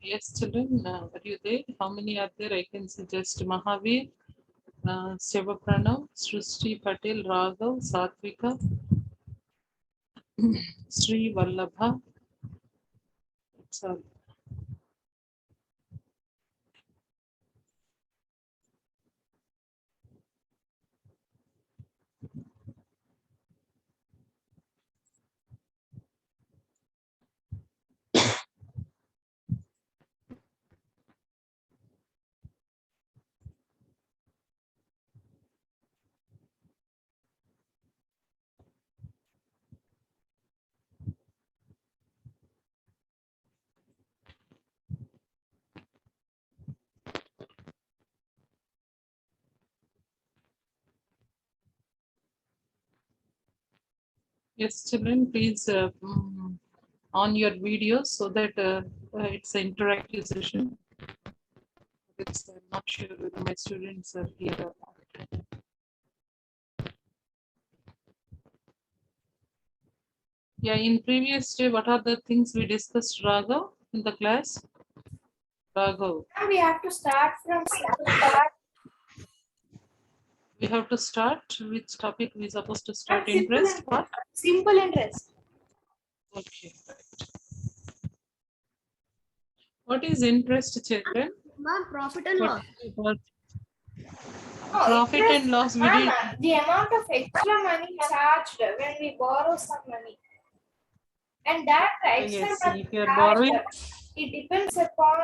Yes, children, are you there? How many are there? I can see just Mahavir, Shiva Pranav, Srishti Patel, Raghav, Satvika, Sri Vallabha. That's all. Yes, children, please on your videos so that it's an interactive session. It's not sure whether my students are here or not. Yeah, in previous day, what are the things we discussed, Raghav, in the class? Raghav. We have to start from simple part. We have to start. Which topic we supposed to start? Interest part? Simple interest. Okay. What is interest, children? Ma'am, profit and loss. What? Profit and loss. We did. The amount of extra money charged when we borrow some money. And that extra Yes, money if you are charged, borrowing. it depends upon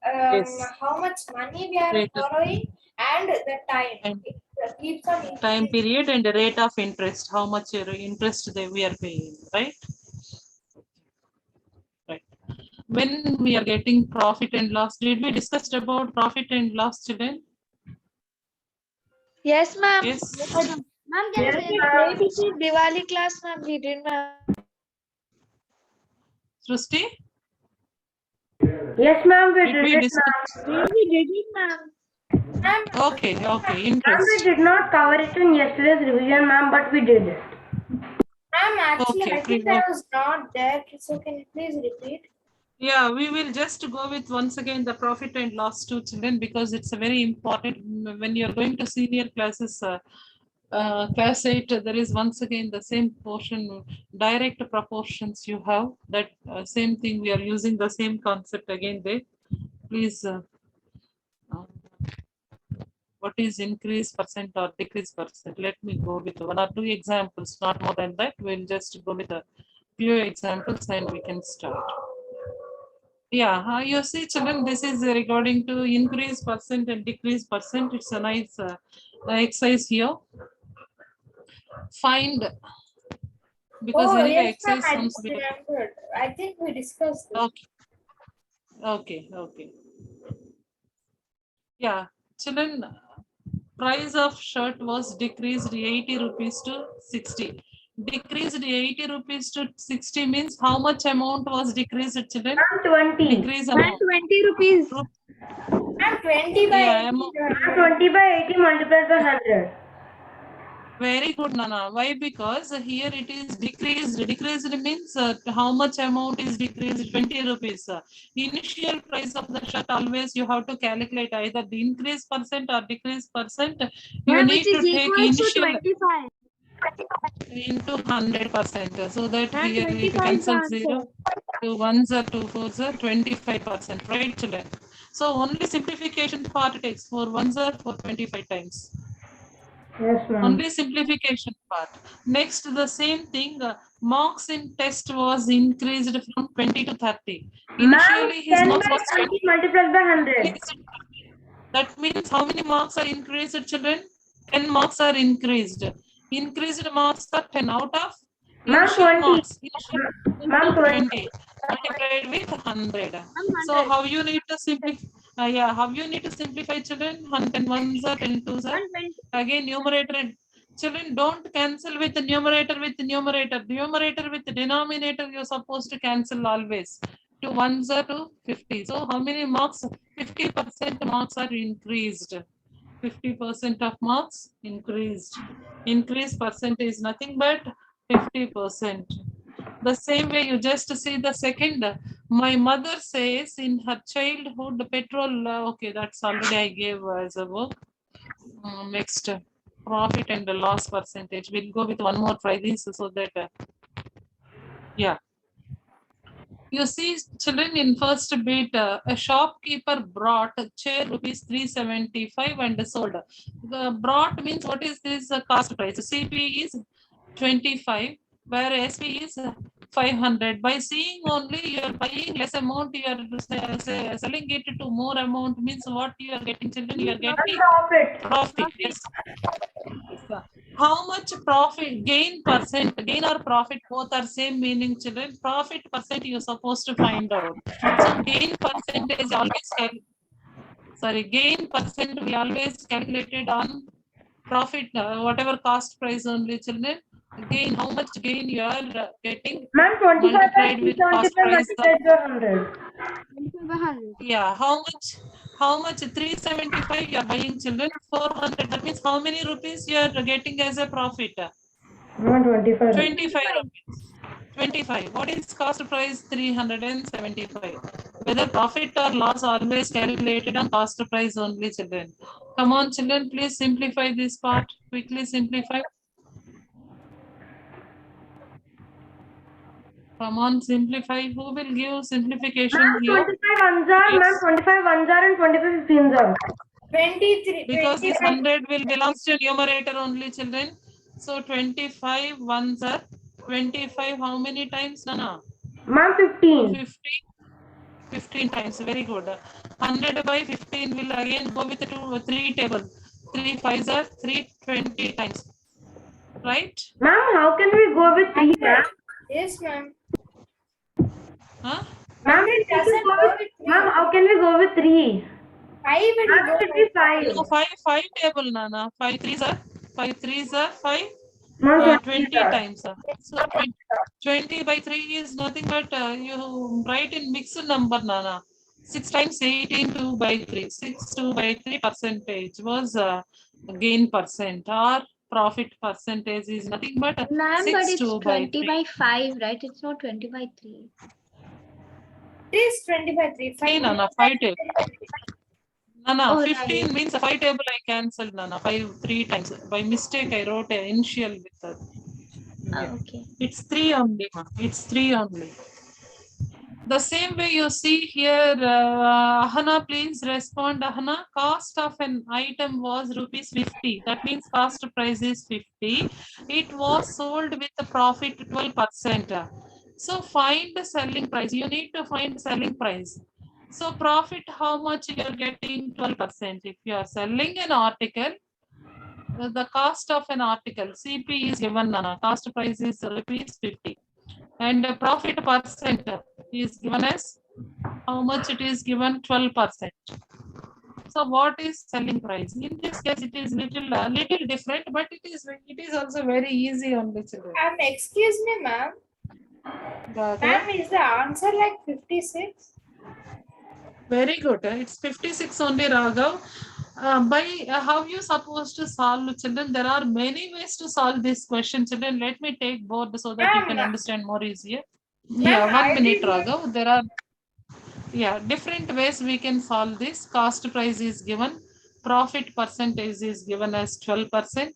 Yes. how much money we are Rate. borrowing and the time. And It keeps on time increasing. period and the rate of interest, how much interest we are paying, right? Right. When we are getting profit and loss, did we discuss about profit and loss, children? Yes, ma'am. Yes. Ma'am, can you say Diwali class, ma'am? We did, ma'am. Srusti? Yes, ma'am, we Did did we it, discuss? ma'am. We did it, ma'am. Okay, okay, Ma'am, interest. we did not cover it in yesterday's revision, ma'am, but we did it. Ma'am, actually, Okay, I think I was not there. So can you please repeat? Yeah, we will just go with once again the profit and loss to children because it's a very important when you're going to senior classes. Class 8, there is once again the same portion, direct proportions you have. That same thing, we are using the same concept again there. Please, what is increase percent or decrease percent? Let me go with one or two examples, not more than that. We'll just go with a few examples and we can start. Yeah, you see, children, this is regarding to increase percent and decrease percent. It's a nice exercise here. Find, because Oh, anyway, yes, ma'am, exercise I sounds just weird. remembered. I think we discussed this. Okay. Okay, okay. Yeah, children, price of shirt was decreased 80 rupees to 60. Decreased 80 rupees to 60 means how much amount was decreased, children? Ma'am, 20. Decrease Ma'am, amount. 20 rupees. Ma'am, 20 by Yeah, 80. amount. Ma'am, 20 by 80 multiplied by 100. Very good, Nana. Why? Because here it is decreased. Decreased means how much amount is decreased? 20 rupees. Initial price of the shirt always you have to calculate either the increase percent or decrease percent. You Ma'am, need it to is take equal to initial 25. into 100%. So that Ma'am, here if you 25 cancel answer. 0, 2 ones or 2 fours are 25%, right, children? So only simplification part takes 4 ones are for 25 times. Yes, ma'am. Only simplification part. Next, the same thing, marks in test was increased from 20 to 30. Ma'am, Initially, his 10 marks by was 30 multiplied by 100. That means how many marks are increased, children? 10 marks are increased. Increased marks are 10 out of Ma'am, initial 20. marks. Ma'am, 20. 20 multiplied with 100. Ma'am, So 100. how you need to simplify? Yeah, how you need to simplify, children? 10 ones are 10 twos are. 120. Again, numerator and children, don't cancel with the numerator with the numerator. Numerator with the denominator, you're supposed to cancel always. 2 ones are to 50. So how many marks? 50% marks are increased. 50% of marks increased. Increase percent is nothing but 50%. The same way you just see the second My mother says in her childhood petrol, okay, that's already I gave as a work. Next, profit and the loss percentage. We'll go with one more try this so that, yeah. You see, children, in first bit, a shopkeeper brought a chair rupees 375 and sold. The brought means what is this cost price? CP is 25, where SP is 500. By seeing only you are buying less amount, you are selling it to more amount means what you are getting, children? You are getting Profit. profit. Yes. How much profit, gain or profit, both are same meaning, children. Profit percent you're supposed to find out. So gain percentage always gain percent we always calculated on profit, whatever cost price only, children. Gain, how much gain you are getting Ma'am, 25 multiplied and with cost 375 price. multiplied by 100. Yeah, how much 375 you are buying, children? 400. That means how many rupees you are getting as a profit? Ma'am, 25. 25 rupees. 25. What is cost price? 375. Whether profit or loss always calculated on cost price only, children. Come on, children, please simplify this part. Quickly simplify. Come on, simplify. Who will give simplification Ma'am, here? 25 ones are, Yes. ma'am, 25 ones are and 25 15s are. 23. Because this 25. 100 will belongs to numerator only, children. So 25 ones are 25. How many times? No. Ma'am, 15. 15 times. Very good. 100 by 15 will again go with 3 table. 3 5s are 320 times. Right? Ma'am, how can we go with 3, ma'am? Yes, ma'am. Huh? Ma'am, 100 doesn't go with 3. ma'am, how can we go with 3? 5 will Ma'am, go it will be with 5. No, 5 table, Nana. 5 3s are 5. Ma'am, 20 20 are. times. So 20 by 3 is nothing but you write in mixed number, Nana. 6 times 18 2 by 3. 6 2 by 3 percentage was gain percent, or profit percentage is nothing but Ma'am, 6 but it's 2 by 20 3. by 5, right? It's not 20 by 3. It is 20 by 3. 5 Nana, 5 table. Nana, Oh, 15 right. means 5 table I cancelled, Nana. 5 3 times. By mistake, I wrote an initial with that. Yeah. Oh, okay. It's 3 only, ma. It's 3 only. The same way you see here, Ahana, please respond. Ahana, cost of an item was rupees 50. That means cost price is 50. It was sold with a profit 12%. So find the selling price. You need to find selling price. So profit, how much you are getting? 12%. If you are selling an article, the cost of an article, CP is given, Nana. Cost price is rupees 50. And the profit percent is given as how much it is given? 12%. So what is selling price? In this case, it is little different, but it is also very easy on the children. excuse me, ma'am. Ma'am, is the answer like 56? Very good. It's 56 only, Raghav. How you supposed to solve, children? There are many ways to solve this question, children. Let me take board so that you can understand more easier. Yeah, 1 minute, Raghav. There are different ways we can solve this. Cost price is given, profit percentage is given as 12%,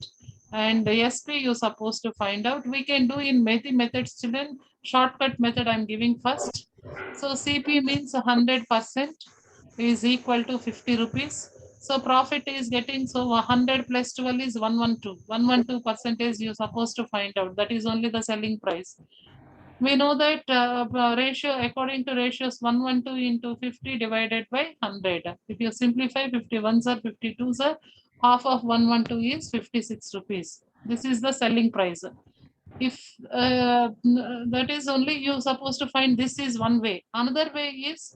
and SP you're supposed to find out. We can do in many methods, children. Shortcut method I'm giving first. So CP means 100% is equal to 50 rupees. So profit is getting, so 100 plus 12 is 112. 112 percentage you're supposed to find out. That is only the selling price. We know that ratio, according to ratios, 112 into 50 divided by 100. If you simplify, 51s are 52s are, half of 112 is 56 rupees. This is the selling price. If that is only you supposed to find, this is one way. Another way is,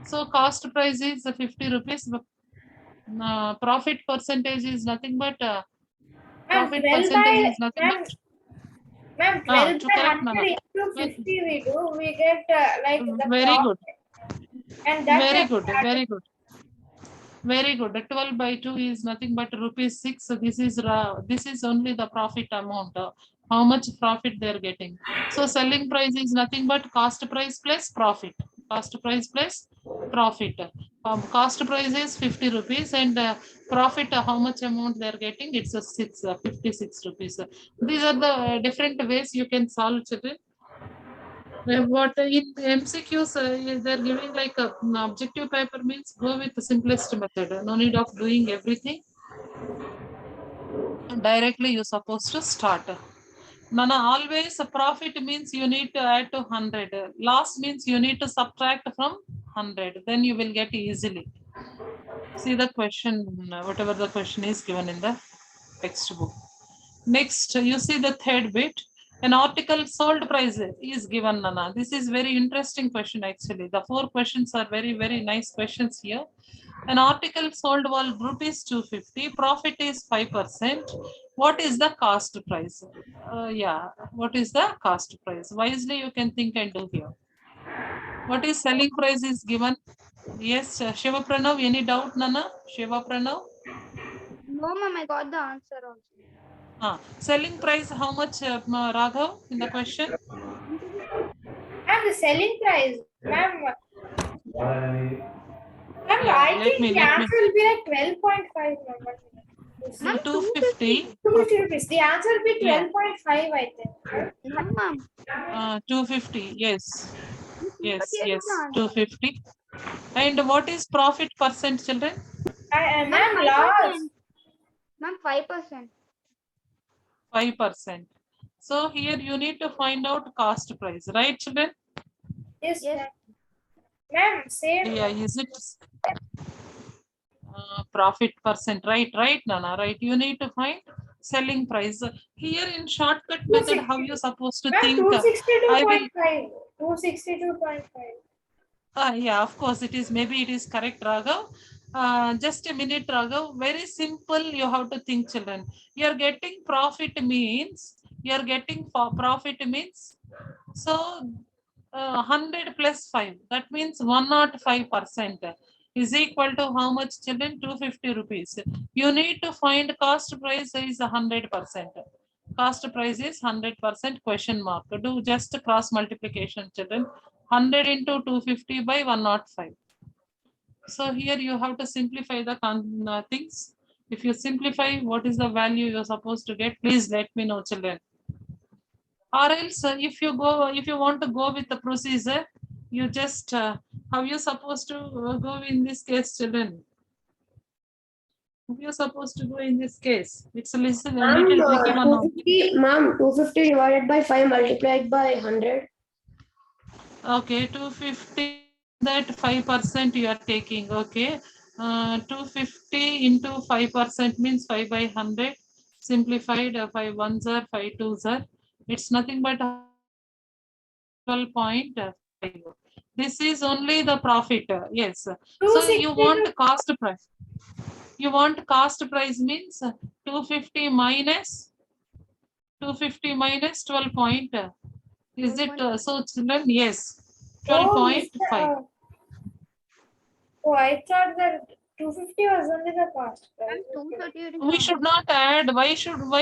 so cost price is 50 rupees. Profit percentage is nothing but profit percentage is nothing but. Ma'am, 12 by 100 into 50 we do, we get like the very good. And that very good. Very good. 12 by 2 is nothing but rupees 6. So this is only the profit amount. How much profit they are getting. So selling price is nothing but cost price plus profit. Cost price plus profit. Cost price is 50 rupees and profit, how much amount they are getting? It's a 56 rupees. These are the different ways you can solve, children. What in MCQs they're giving like an objective paper means go with the simplest method. No need of doing everything. Directly you're supposed to start. Nana, always a profit means you need to add to 100. Loss means you need to subtract from 100. Then you will get easily. See the question, whatever the question is given in the textbook. Next, you see the third bit. An article sold price is given, Nana. This is very interesting question actually. The 4 questions are very, very nice questions here. An article sold for rupees 250, profit is 5%. What is the cost price? Yeah, what is the cost price? Wisely you can think and do here. What is selling price is given? Yes, Shiva Pranav, any doubt, Nana? Shiva Pranav? No, ma'am, I got the answer also. Selling price, how much, Raghav, in the question? And the selling price, ma'am. Ma'am, Yeah, I let think me- the let me- answer will be like 12.5, ma'am. Ma'am, 250. 250 rupees. The answer will be Yeah. 12.5, I think. No, ma'am. 250, yes. Yes, 238 yes, is the answer. 250. And what is profit percent, children? Ma'am, Ma'am, loss. 5%. Ma'am, 5%. 5%. So here you need to find out cost price, right, children? Yes, Yes. ma'am. Ma'am, same. Yeah, is it profit percent, right? Right, Nana, right? You need to find selling price. Here in shortcut method, how you supposed to Ma'am, think? 262.5. 262.5. Yeah, of course it is. Maybe it is correct, Raghav. Just a minute, Raghav. Very simple. You have to think, children. You are getting profit means so 100 plus 5. That means 105% is equal to how much, children? 250 rupees. You need to find cost price is 100%. Cost price is 100%, question mark. Do just cross multiplication, children. 100 into 250 by 105. So here you have to simplify the things. If you simplify, what is the value you're supposed to get? Please let me know, children. Or else, if you want to go with the procedure, you just how you supposed to go in this case, children? How you supposed to go in this case? It's a little tricky one. 250, ma'am, 250 divided by 5 multiplied by 100. Okay, 250, that 5% you are taking. Okay, 250 into 5% means 5 by 100. Simplified, 5 ones are 5 twos are. It's nothing but 12.5. This is only the profit. Yes. So you want cost price. You want cost price means 250 minus 12 point. Is it so, children? Yes. 12.5. Oh, I thought that 250 was only the cost price. Ma'am, 238 is We the should not add. Why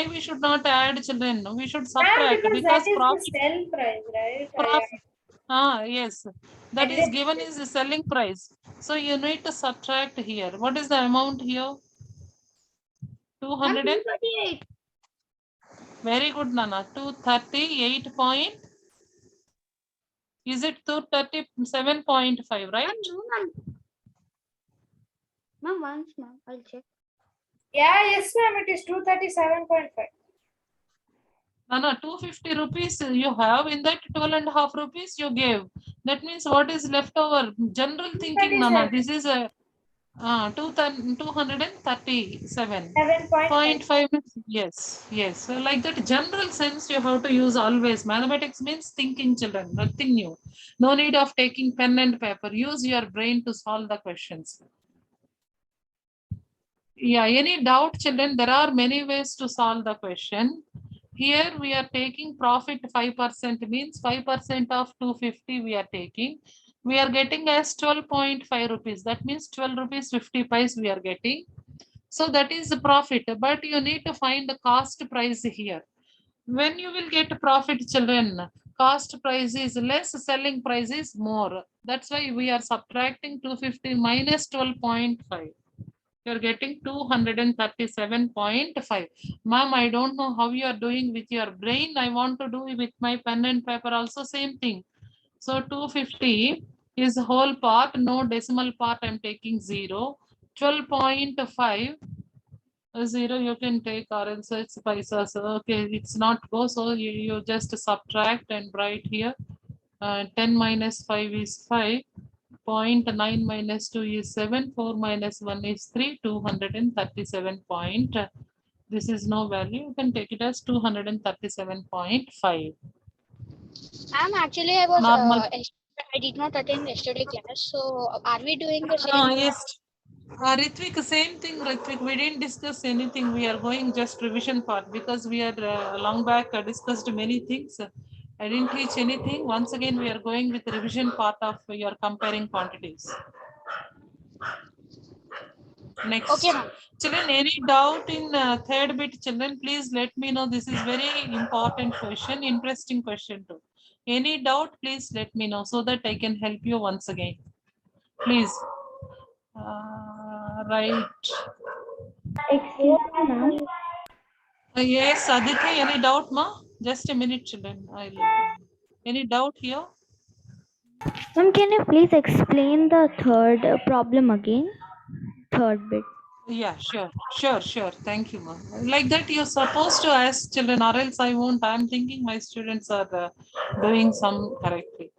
we should not add, children? We should Ma'am, subtract because that is profit. the sell price, right? Profit. Yes. That is given is the selling price. So you need to subtract here. What is the amount here? 200 and 238. very good, Nana. 238 point. Is it 237.5, right? Ma'am, no, ma'am. Ma'am, once, ma'am. I'll check. Yeah, yes, ma'am. It is 237.5. Nana, 250 rupees you have, in that 12.5 rupees you gave. That means what is left over? General thinking, Nana. This is a 237. 0.5. Yes, yes. So like that general sense you have to use always. Mathematics means thinking, children, nothing new. No need of taking pen and paper. Use your brain to solve the questions. Yeah, any doubt, children? There are many ways to solve the question. Here we are taking profit 5% means 5% of 250 we are taking. We are getting as 12.5 rupees. That means 12 rupees 50 paise we are getting. So that is the profit, but you need to find the cost price here. When you will get profit, children, cost price is less, selling price is more. That's why we are subtracting 250 minus 12.5. You're getting 237.5. Ma'am, I don't know how you are doing with your brain. I want to do with my pen and paper also same thing. So 250 is whole part, no decimal part, I'm taking 0. 12.5 0 you can take, or else it's paisas. Okay, it's not go, so you just subtract and write here. 10 minus 5 is 5. 0.9 minus 2 is 7. 4 minus 1 is 3. 237 point. This is no value. You can take it as 237.5. Actually, I was Normal. I did not attend yesterday class. So are we doing the same? Yes. Ritvik, same thing, Ritvik. We didn't discuss anything. We are going just revision part because we are long back discussed many things. I didn't teach anything. Once again, we are going with the revision part of your comparing quantities. Next. Okay, ma'am. Children, any doubt in third bit, children, please let me know. This is very important question, interesting question too. Any doubt, please let me know so that I can help you once again. Please. Right. Excuse me, ma'am. Yes, Aditi, any doubt, ma? Just a minute, children. Any doubt here? Ma'am, can you please explain the third problem again? Third bit. Yeah, sure. Thank you, ma. Like that, you're supposed to ask children, or else I won't. I'm thinking my students are doing some correctly.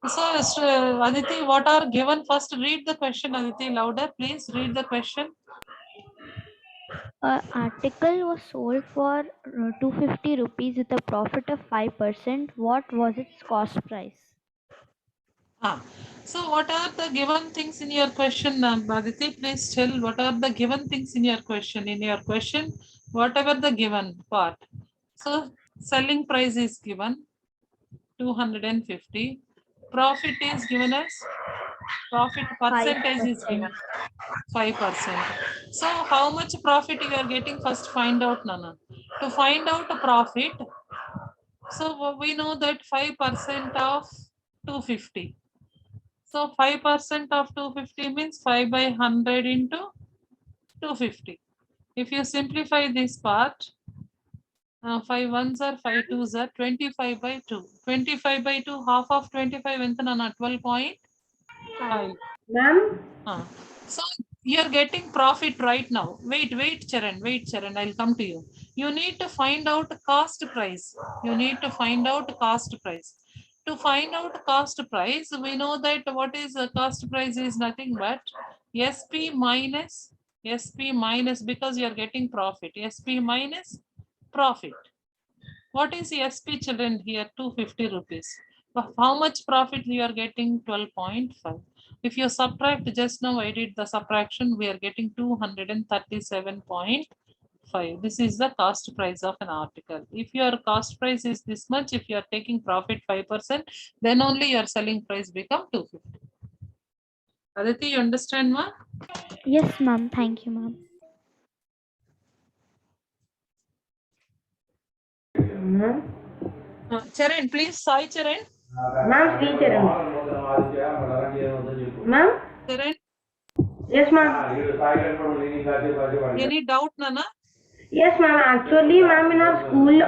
So, Aditi, what are given? First, read the question, Aditi, louder, please. Read the question. Article was sold for 250 rupees with a profit of 5%. What was its cost price? So, what are the given things in your question, Aditi? Please tell what are the given things in your question. In your question, whatever the given part. So, selling price is given 250. Profit is given as profit percentage is given 5%. So, how much profit you are getting? First, find out, Nana. To find out a profit, so we know that 5% of 250. So 5% of 250 means 5 by 100 into 250. If you simplify this part, 5 ones are 5 twos are 25 by 2. 25 by 2, half of 25, ఎంత నాన్న 12.5. Ma'am. So you're getting profit right now. Wait, Charan, I'll come to you. You need to find out cost price. To find out cost price, we know that what is the cost price is nothing but SP minus because you are getting profit. SP minus profit. What is SP, children, here? 250 rupees. How much profit you are getting? 12.5. If you subtract, just now I did the subtraction, we are getting 237.5. This is the cost price of an article. If your cost price is this much, if you are taking profit 5%, then only your selling price become 250. Aditi, you understand, ma? Yes, ma'am. Thank you, ma'am. Ma'am. Charan, please, Sai Charan. Ma'am, Sri Charan. Ma'am. Charan, Yes, ma'am. any doubt, Nana? Yes, ma'am. Actually, ma'am, in our school,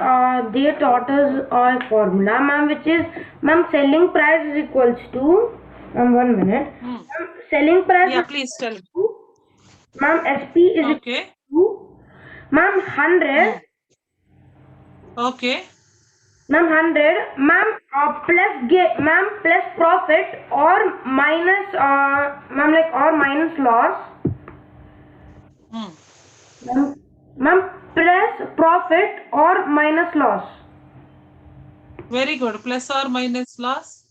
they taught us a formula, ma'am, which is, ma'am, selling price is equals to, ma'am, 1 minute. Ma'am, selling price Yeah, is please tell. ma'am, SP is Okay. equal to, ma'am, 100. Okay. Ma'am, 100. Ma'am, ma'am, plus profit or minus, ma'am, like, or minus loss. Ma'am, plus profit or minus loss. Very good. Plus or minus loss?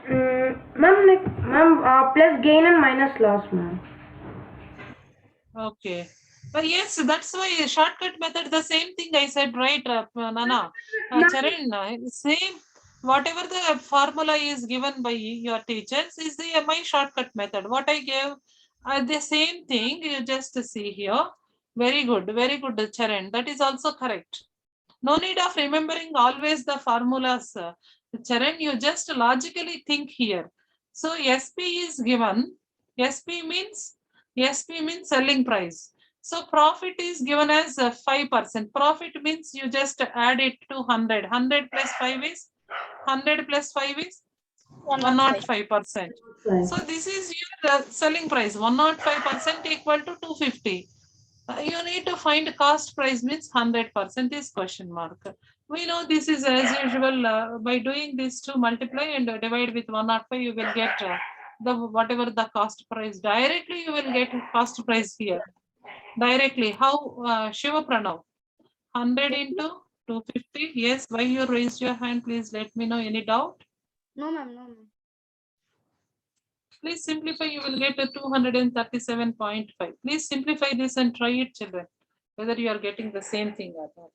Ma'am, like, ma'am, plus gain and minus loss, ma'am. Okay. But yes, that's why shortcut method, the same thing I said, right, Nana? Charan, same, whatever the formula is given by your teachers is my shortcut method. What I gave, the same thing, you just see here. Very good, Charan. That is also correct. No need of remembering always the formulas. Charan, you just logically think here. So SP is given. SP means selling price. So profit is given as 5%. Profit means you just add it to 100. 100 plus 5 is 100 plus 5 is 105%. So this is your selling price. 105% equal to 250. You need to find cost price means 100% is question mark. We know this is as usual. By doing this to multiply and divide with 105, you will get the whatever the cost price. Directly you will get cost price here. Directly. How Shiva Pranav? 100 into 250. Yes, why you raised your hand? Please let me know. Any doubt? No, ma'am. No, ma'am. Please simplify, you will get a 237.5. Please simplify this and try it, children, whether you are getting the same thing or not.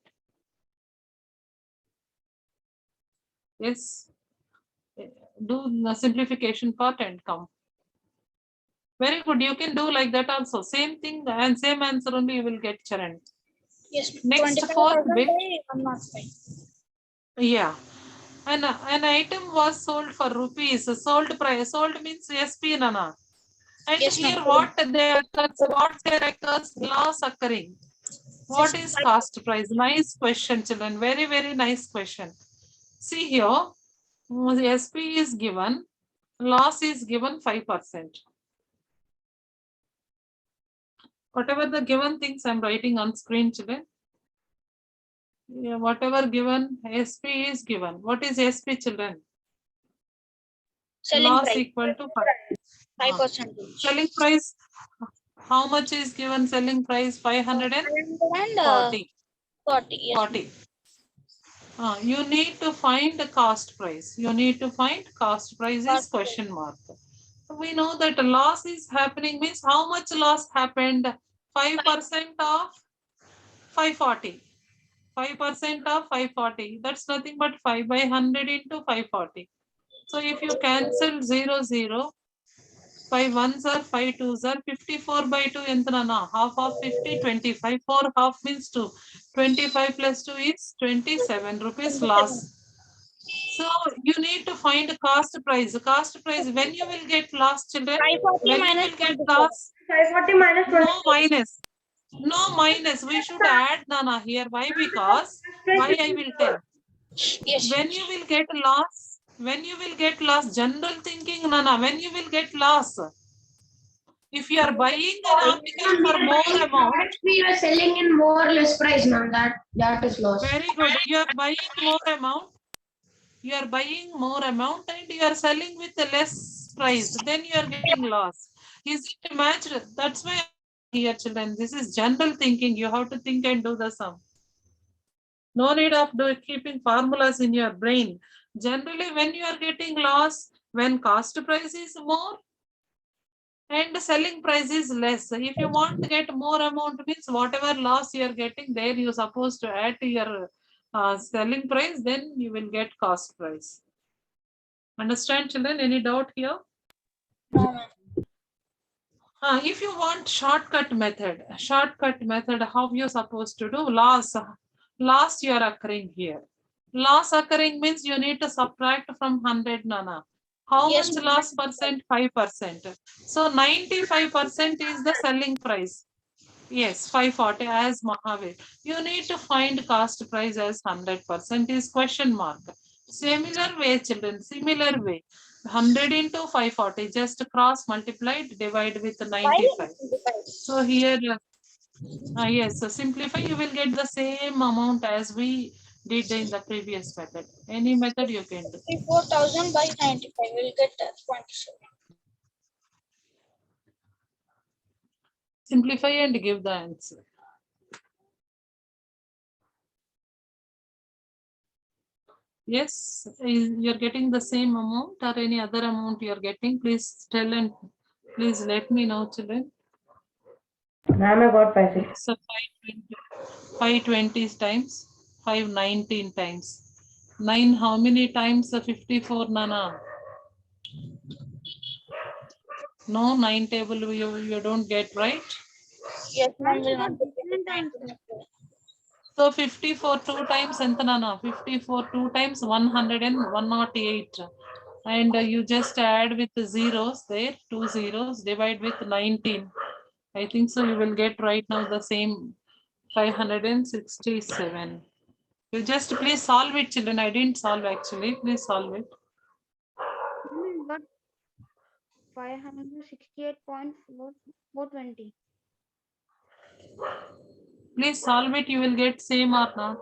Yes, do the simplification part and come. Very good, you can do like that also. Same thing and same answer only you will get, Charan. Yes. Next fourth bit. 105. Yeah. An item was sold for rupees. Sold price. Sold means SP, Nana. And Yes, here ma'am. what there occurs, loss occurring. What is cost price? Nice question, children. Very, very nice question. See here, SP is given, loss is given 5%. Whatever the given things I'm writing on screen, children. Yeah, whatever given, SP is given. What is SP, children? Selling Loss price. equal to 5%. selling price. How much is given selling price? 540. 40. Yes. 40. You need to find the cost price. You need to find cost price is question mark. We know that loss is happening means how much loss happened? 5% of 540. 5% of 540. That's nothing but 5 by 100 into 540. So if you cancel 0, 0, 5 ones are 5 twos are 54 by 2 entrana. Half of 50, 25. 4 half means 2. 25 plus 2 is 27 rupees loss. So you need to find cost price. Cost price when you will get loss, children. 540 When you minus will get 24. loss, 540 minus 20. no minus. No minus. We should add Nana here. Why? Because why I will tell. Yes. When you will get loss, general thinking, Nana, when you will get loss. If you are buying an article for more amount, We are selling in more or less price, ma'am. That is loss. very good. You are buying more amount. You are buying more amount and you are selling with a less price. Then you are getting loss. Is it matched? That's why here, children. This is general thinking. You have to think and do the sum. No need of keeping formulas in your brain. Generally, when you are getting loss, when cost price is more, and selling price is less. If you want to get more amount means whatever loss you are getting there, you're supposed to add to your selling price, then you will get cost price. Understand, children? Any doubt here? If you want shortcut method, how you're supposed to do? Loss you are occurring here. Loss occurring means you need to subtract from 100, Nana. How Yes, much loss percent? 5%. So 95% is the selling price. Yes, 540 as Mahavir. You need to find cost price as 100% is question mark. Similar way, children, similar way. 100 into 540, just cross multiplied, divide with 95. So here, yes, so simplify, you will get the same amount as we did in the previous method. Any method you can do. 4,000 by 95. We'll get 27. Simplify and give the answer. Yes, you're getting the same amount or any other amount you're getting, please tell and please let me know, children. Ma'am, I got 560. So 520 times, 519 times. 9 how many times? 54, Nana. No, 9 table you don't get, right? Yes, ma'am. Will not be So 54 2 times entanana 54 2 times 108. And you just add with the zeros there, 2 zeros, divide with 19. I think so you will get right now the same 567. You just please solve it, children. I didn't solve actually. Please solve it. But 568.420. Please solve it. You will get same or not.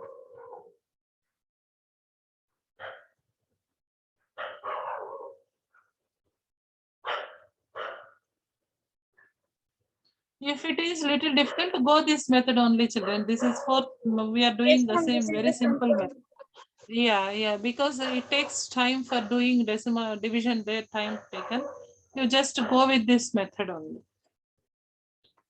If it is little difficult, go this method only, children. This is for we are doing the same very simple method. Yeah, because it takes time for doing decimal division. Their time taken. You just go with this method only.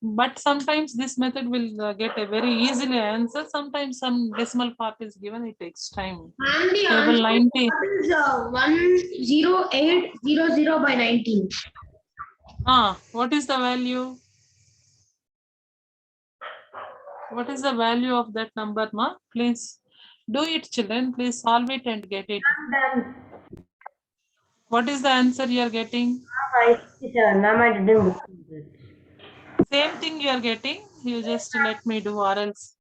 But sometimes this method will get a very easily answer. Sometimes some decimal part is given. It takes time. And the Table answer 90. is 10800 by 19. What is the value? What is the value of that number, ma? Please do it, children. Please solve it and get it. Done. What is the answer you are getting? 567. Ma'am, I didn't book it. Same thing you are getting. You just let me do or else.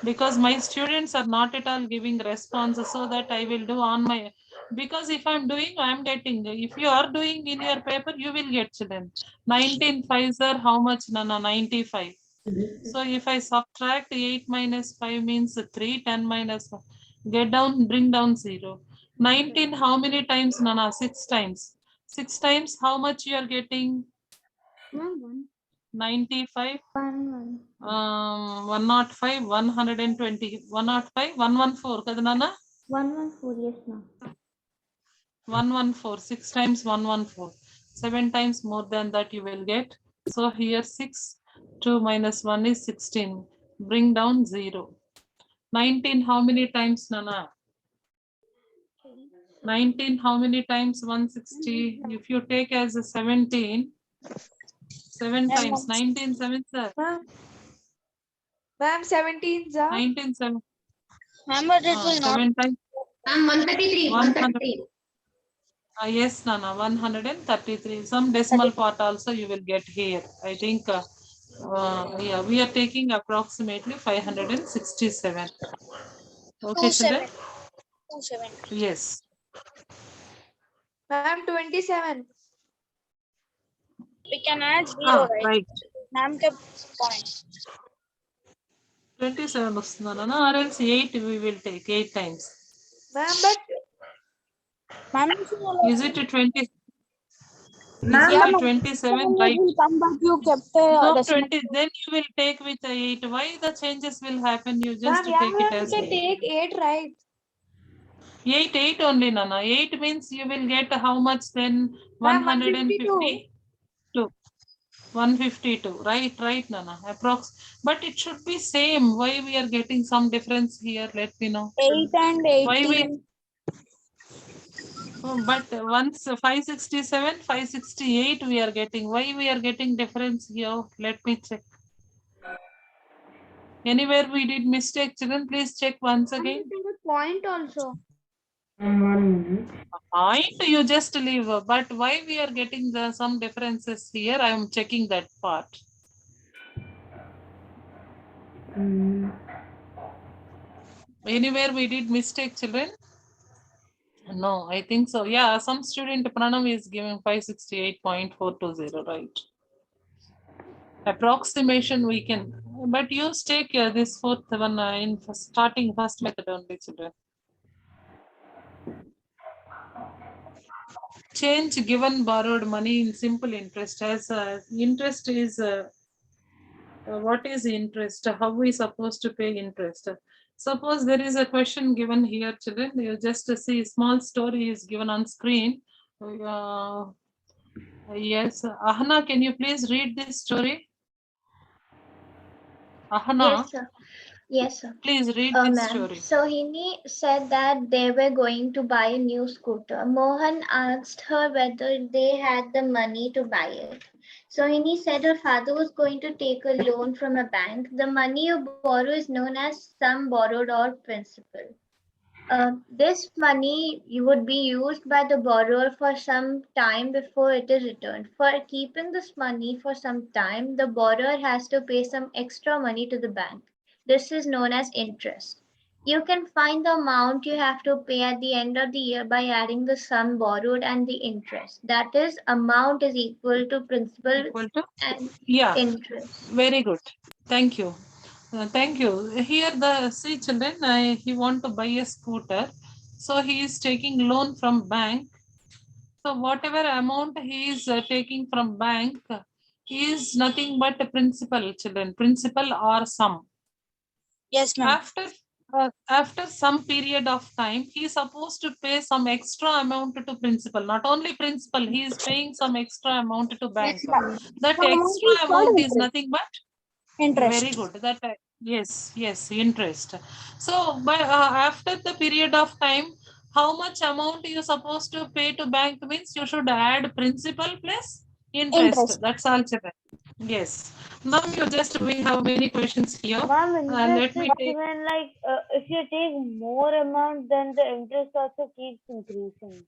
Because my students are not at all giving responses, so that I will do on my. Because if I'm doing, I'm getting. If you are doing in your paper, you will get, children. 19 5s are how much? No, 95. So if I subtract 8 minus 5 means 3, 10 minus 1. Get down, bring down 0. 19 how many times? No, 6 times. 6 times how much you are getting? 95. 105, 120, 105, 114. Kada nana? 114, yes, ma'am. 114. 6 times 114. 7 times more than that you will get. So here 6, 2 minus 1 is 16. Bring down 0. 19 how many times, Nana? 19 how many times? 160. If you take as a 17, 7 times 19 7 sir. Ma'am, 17 are 19 7. Ma'am, but it will not. 7 times. And 133. 133. Yes, Nana, 133. Some decimal part also you will get here. I think, yeah, we are taking approximately 567. Okay, children? 270. Yes. ma'am, 27. We can add 0, right? Right. Ma'am kept point. 27 vastunda, Nana, or else 8 we will take 8 times. Ma'am, but Ma'am, Is it 20? Is Ma'am, it 27? Right. come back. You kept No, the 20. Then you will take with 8. Why the changes will happen? You just ma'am, take it we as can 8. take 8, right? 8 only, Nana. 8 means you will get how much then? Ma'am, 152. 152. Right, Nana. Approx. But it should be same. Why we are getting some difference here? Let me know. 8 and 18. Why we? But once 567, 568 we are getting. Why we are getting difference here? Let me check. Anywhere we did mistake, children, please check once again. Point also. 1 minute. Point you just leave. But why we are getting some differences here? I am checking that part. Anywhere we did mistake, children? No, I think so. Yeah, some student Pranam is giving 568.420, right? Approximation we can, but you take this fourth one in starting first method only, children. Change given borrowed money in simple interest as interest is what is interest? How we supposed to pay interest? Suppose there is a question given here, children. You just see small story is given on screen. Yes, Ahana, can you please read this story? Ahana, Yes, sir. Yes, sir. please read this Ma'am. story. Sohini said that they were going to buy a new scooter. Mohan asked her whether they had the money to buy it. So he said her father was going to take a loan from a bank. The money you borrow is known as sum borrowed or principal. This money would be used by the borrower for some time before it is returned. For keeping this money for some time, the borrower has to pay some extra money to the bank. This is known as interest. You can find the amount you have to pay at the end of the year by adding the sum borrowed and the interest. That is, amount is equal to principal Equal to, and yeah, interest. very good. Thank you. Thank you. Here the see children, he want to buy a scooter, so he is taking loan from bank. So whatever amount he is taking from bank is nothing but a principal, children, principal or sum. Yes, ma'am. After some period of time, he is supposed to pay some extra amount to principal. Not only principal, he is paying some extra amount to bank. That extra amount is nothing but Interest. very good. That yes, interest. So, by after the period of time, how much amount you supposed to pay to bank means you should add principal plus interest. That's all, children. Yes. Now we have many questions here. Ma'am, Let interest me is take. when if you take more amount, then the interest also keeps increasing.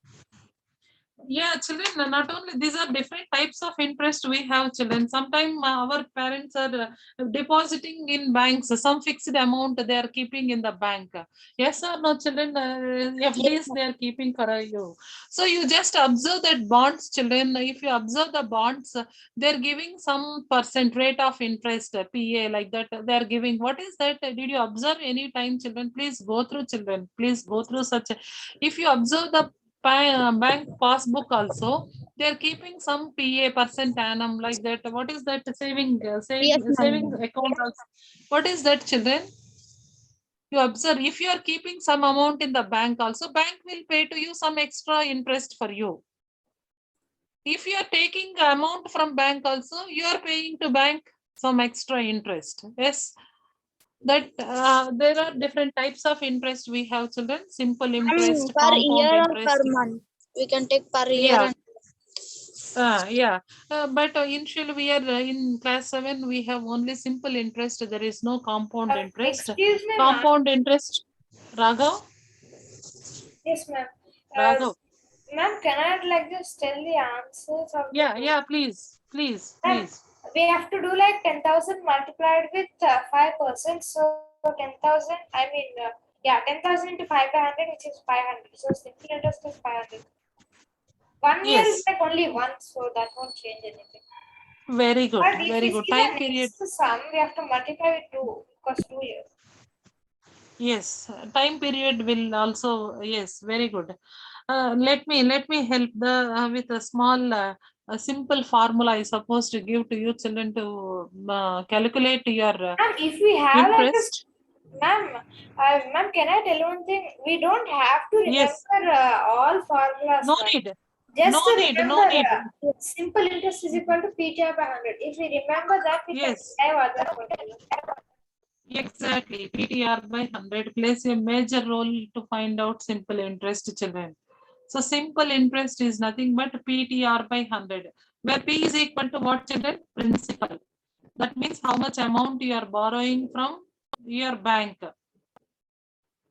Yeah, children, not only these are different types of interest we have, children. Sometimes our parents are depositing in banks, some fixed amount they are keeping in the bank. Yes or no, children? FDs they are keeping for you. So you just observe that bonds, children. If you observe the bonds, they're giving some percent rate of interest, PA, like that. They are giving. What is that? Did you observe any time, children? Please go through, children. Please go through such. If you observe the bank passbook also, they are keeping some PA percent annum, like that. What is that? Saving account also. What is that, children? You observe, if you are keeping some amount in the bank also, bank will pay to you some extra interest for you. If you are taking amount from bank also, you are paying to bank some extra interest. Yes, that there are different types of interest we have, children. Simple interest, Per compound year or interest. per month? We can take per year. Yeah. And But initially we are in class 7, we have only simple interest. There is no compound interest. Excuse me, ma'am. Compound interest. Raghav? Yes, ma'am. Raghav. Ma'am, can I like just tell the answers of the Yeah, please. Ma'am, we have to do like 10,000 multiplied with 5%. So 10,000, 10,000 into 5 by 100, which is 500. So simple interest is 500. 1 year is Yes. like only once, so that won't change anything. Very good. But if Very we good. see Time the period. next sum, we have to multiply with 2 because 2 years. Yes. Time period will also. Yes. Very good. Let me help with a small a simple formula I supposed to give to you children to calculate your And if we have interest. Ma'am, can I tell you one thing? We don't have to remember Yes. all formulas. No ma'am. need. Just No to need. remember, No need. simple interest is equal to PTR by 100. If we remember that, we Yes. can have other formulas. Exactly. PTR by 100 plays a major role to find out simple interest, children. So simple interest is nothing but PTR by 100, where P is equal to what, children? Principal. That means how much amount you are borrowing from your bank.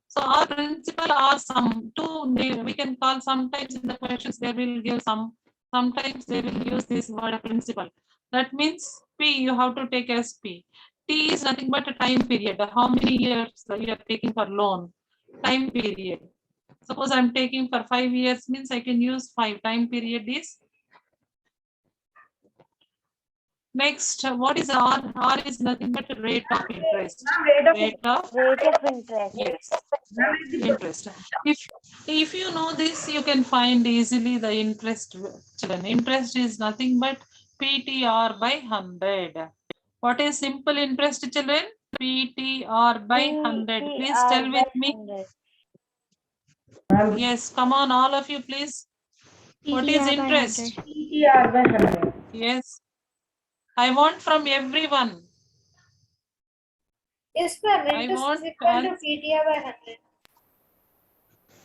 So our principal or sum, we can call, sometimes in the questions they will give some, sometimes they will use this word principal. That means P you have to take as P. T is nothing but a time period. How many years you are taking for loan? Time period. Suppose I'm taking for 5 years, means I can use 5. Time period is. Next, what is R? R is nothing but a rate of interest. Rate of interest. Yes, interest. If you know this, you can find easily the interest, children. Interest is nothing but PTR by 100. What is simple interest, children? PTR by 100. Please tell with me. Yes, come on, all of you, please. What is PTR by interest? 100. PTR by 100. Yes, I want from everyone. Yes, ma'am. I Interest want is equal to an- PTR by 100.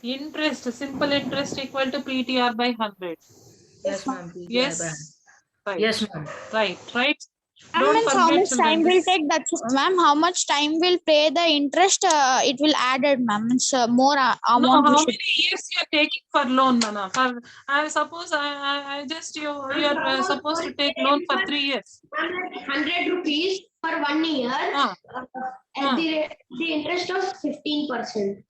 Interest, simple interest equal to PTR by 100. Yes, ma'am. Yes. Right. Yes, ma'am. Right. Ma'am, Don't means how forget, much children. time will this- take that? Ma'am, how much time will pay the interest? It will added, ma'am. Means more No, amount we how should. many years you are taking for loan, Nana? For I suppose I just you are supposed to take loan for 3 years. 100 rupees for 1 year. Ah. At the interest of 15%.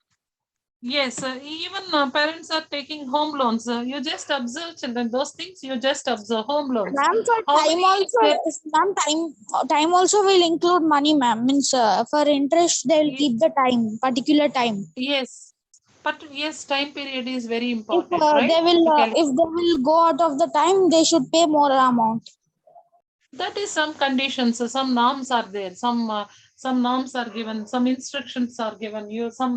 Yes, even parents are taking home loans. You just observe, children. Those things you just observe. Home loans. Ma'am, for How time many also, ma'am, time also will include money, ma'am. Means for interest they will keep the time, particular time. Yes, but yes, time period is very If important, right? they will, To calculate. if they will go out of the time, they should pay more amount. That is some conditions. Some norms are there. Some norms are given. Some instructions are given. You some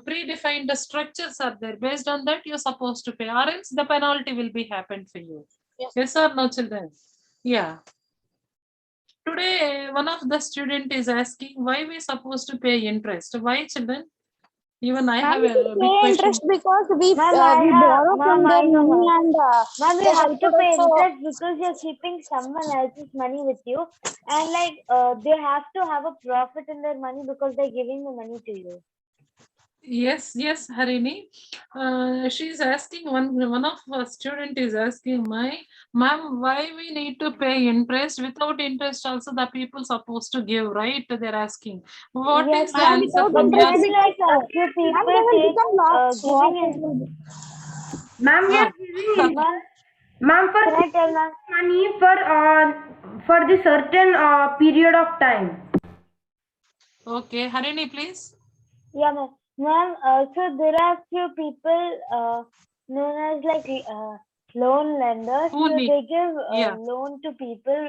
predefined structures are there. Based on that, you're supposed to pay, or else the penalty will be happened for you. Yes or no, children? Yeah. Today, one of the student is asking why we supposed to pay interest. Why, children? Even I have a big Pay question. interest because we Ma'am, we borrow from their I know, money ma'am. and Ma'am, they you have have to pay also. interest because you're keeping someone else's money with you, and like they have to have a profit in their money because they're giving the money to you. Yes, Harini. She's asking one of our student is asking ma'am, why we need to pay interest? Without interest, also the people supposed to give, right? They're asking. What Yes, is the ma'am, answer without from your interest, side? like few people they will take become lost. giving in. Ma'am, we are Ah. giving interest. Ma'am, Ma'am, for can I tell ma'am? money for the certain period of time. Okay, Harini, please. Yeah, ma'am. Ma'am, so there are few people known as like loan lenders. Who So need? they give Yeah. loan to people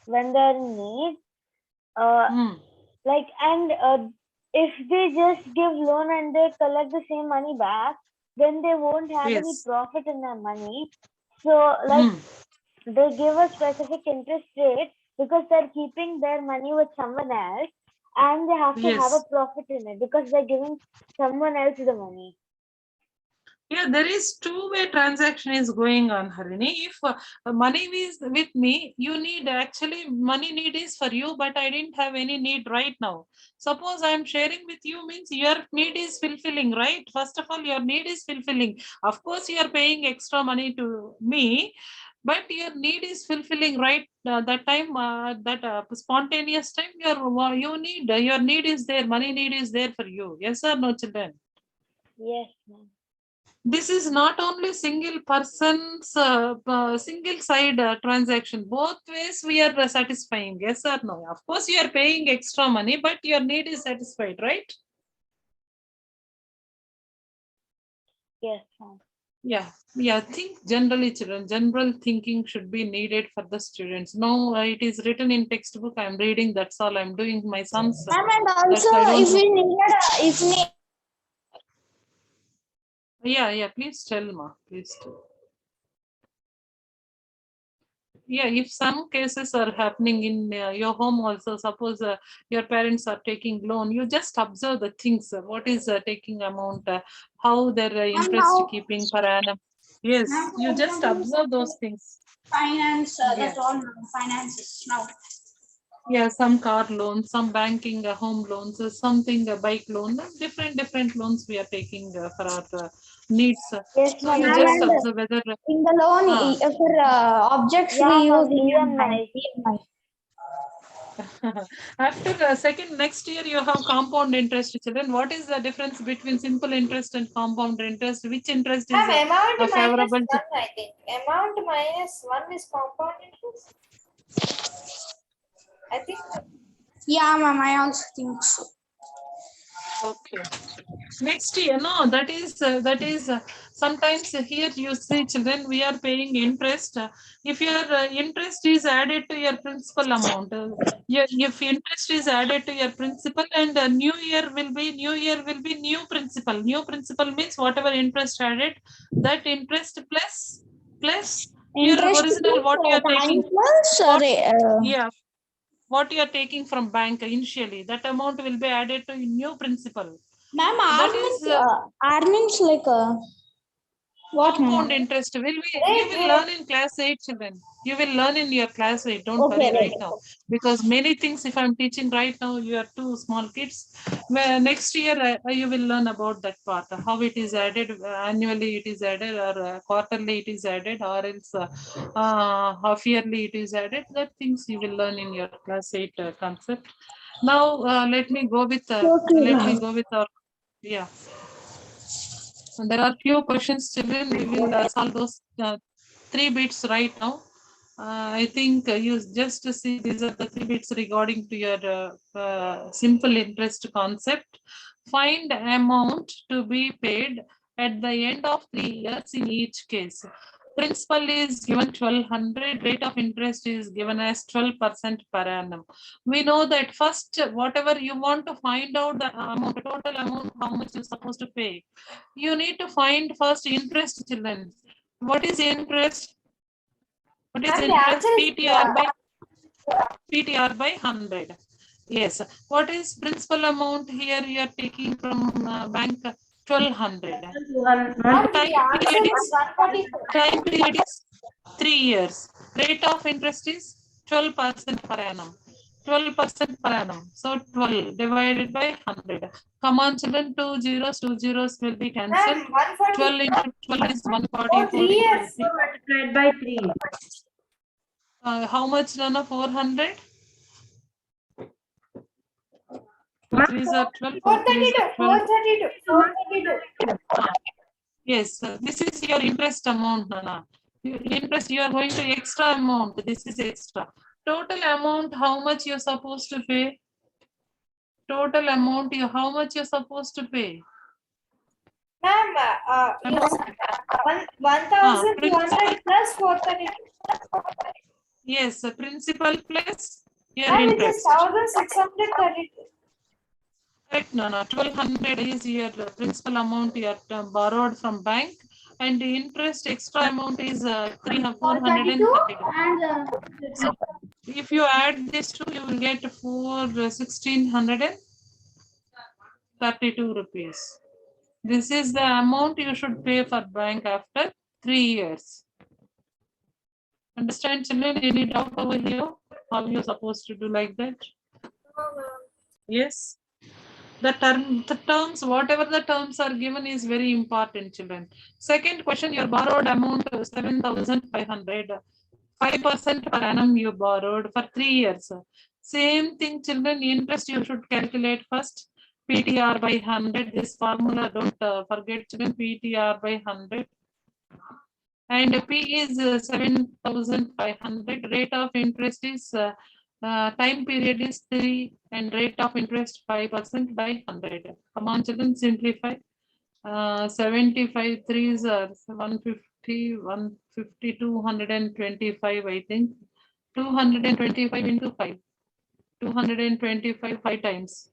when they're in need. Hmm. Like, and if they just give loan and they collect the same money back, then they won't have any Yes. profit in their money. So, like, they give a specific interest rate because they're keeping their money with someone else, and they have to have a Yes. profit in it because they're giving someone else the money. Yeah, there is two-way transaction is going on, Harini. If money is with me, you need actually money need is for you, but I didn't have any need right now. Suppose I'm sharing with you means your need is fulfilling, right? First of all, your need is fulfilling. Of course, you are paying extra money to me, but your need is fulfilling, right? That time, that spontaneous time, your need is there. Money need is there for you. Yes or no, children? Yes, ma'am. This is not only single person's single side transaction. Both ways we are satisfying. Yes or no? Of course, you are paying extra money, but your need is satisfied, right? Yes, ma'am. Yeah. Think generally, children. General thinking should be needed for the students. No, it is written in textbook. I'm reading. That's all I'm doing. My son's. Ma'am, and That's also I don't if know. we need, Yeah. Please tell, ma. Please tell. Yeah, if some cases are happening in your home also, suppose your parents are taking loan, you just observe the things. What is taking amount, how their interest keeping per annum. Yes, you just observe those things. Finance, Yeah. that's all finances now. Yeah, some car loans, some banking home loans, something bike loan, different loans we are taking for our needs. Yes, So ma'am. you just observe whether. in the loan Ah. for objects Yeah, we ma'am, use EMI. EMI. After next year you have compound interest, children. What is the difference between simple interest and compound interest? Which interest is Amount minus favorable? 1, I think. Amount minus 1 is compound interest. I think. Yeah, ma'am, I also think so. Okay. Next year, no, that is sometimes here you see, children, we are paying interest. If your interest is added to your principal amount, if interest is added to your principal, and new year will be new principal. New principal means whatever interest added, that interest plus your Interest original what you are taking. plus Yeah, what you are taking from bank initially, that amount will be added to new principal. ma'am, That is R means like what, compound ma'am? interest. You will learn in class 8, children. You will learn in your class. Don't worry right now, because many things if I'm teaching right now, you are two small kids. Where next year you will learn about that part, how it is added annually, it is added, or quarterly it is added, or else half yearly it is added. That things you will learn in your class 8 concept. Now let me go with our yeah. And there are few questions, children. We will solve those 3 bits right now. I think you just see these are the 3 bits regarding to your simple interest concept. Find amount to be paid at the end of 3 years in each case. Principal is given 1200, rate of interest is given as 12% per annum. We know that first, whatever you want to find out the amount, total amount, how much you're supposed to pay. You need to find first interest, children. What is interest? What is And the interest? answer is PTR by 100. Yes. What is principal amount here? You are taking from bank 1200. Time period is 3 years. Rate of interest is 12% per annum. 12% per annum. So 12 divided by 100. Come on, children. 2 zeros will be cancelled. 12 into 12 is 144. 3 years. Multiplied by 3. How much, Nana? 400? 3s are 12. 432. Yes, this is your interest amount, Nana. Interest, you are going to extra amount. This is extra. Total amount, how much you're supposed to pay? Total amount, how much you're supposed to pay? Ma'am, 1,200 plus 432. Yes, principal plus your Ma'am, it is interest. 1,632. Correct, no, 1200 is your principal amount you are borrowed from bank, and the interest extra amount is 432. So if you add this two, you will get 1,632 rupees. This is the amount you should pay for bank after 3 years. Understand, children? Any doubt over here? How you supposed to do like that? Yes. The terms, whatever the terms are given is very important, children. Second question, your borrowed amount 7,500. 5% per annum you borrowed for 3 years. Same thing, children. Interest you should calculate first. PTR by 100. This formula don't forget, children. PTR by 100. And P is 7,500. Rate of interest is time period is 3 and rate of interest 5% by 100. Come on, children, simplify. 75 3s are 150, 150, 225, I think. 225 into 5. 225 5 times.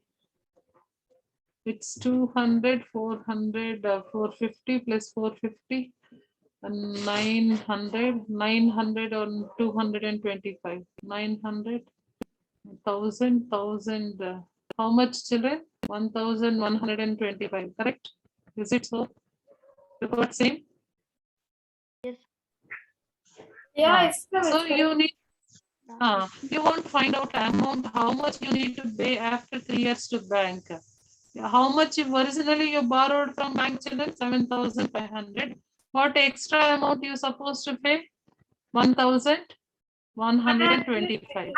It's 200, 400, 450 plus 450. 900 on 225, 900, 1,000, how much, children? 1,125, correct? Is it so? You got same? Yeah, it's so you need you won't find out amount, how much you need to pay after 3 years to bank. How much originally you borrowed from bank, children? 7,500. What extra amount you supposed to pay? 1,125.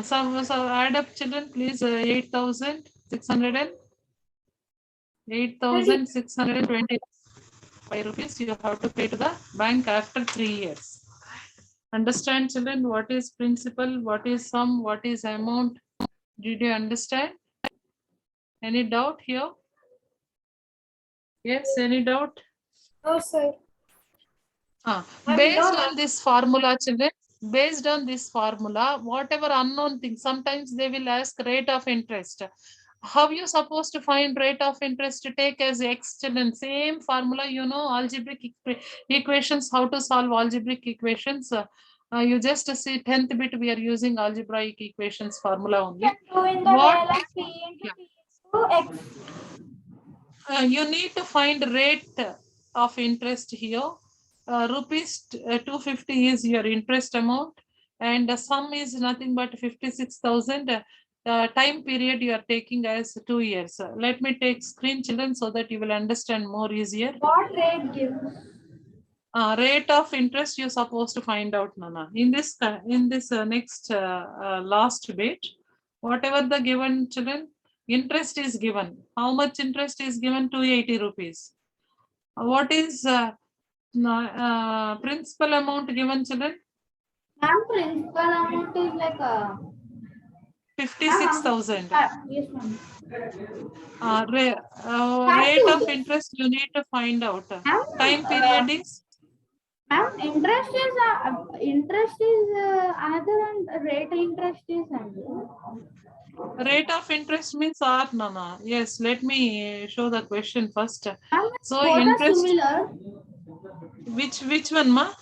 So add up, children, please. 8,625 rupees you have to pay to the bank after 3 years. Understand, children, what is principal, what is sum, what is amount? Did you understand? Any doubt here? Yes, any doubt? No, sir. Based on this formula, children, based on this formula, whatever unknown thing, sometimes they will ask rate of interest. How you supposed to find rate of interest to take as X, children? Same formula, you know, algebraic equations, how to solve algebraic equations. You just see 10th bit, we are using algebraic equations formula only. What? You need to find rate of interest here. rupees 250 is your interest amount, and the sum is nothing but 56,000. Time period you are taking as 2 years. Let me take screen, children, so that you will understand more easier. What rate gives? Rate of interest you're supposed to find out, Nana. In this next last bit, whatever the given, children, interest is given. How much interest is given? 280 rupees. What is principal amount given, children? Ma'am, principal amount is like 56,000. yes, ma'am. Rate of interest you need to find out. Time period is? Ma'am, interest is another and rate interest is another. Rate of interest means R, Nana. Yes, let me show the question first. Ma'am, So both are interest, similar. which one, ma?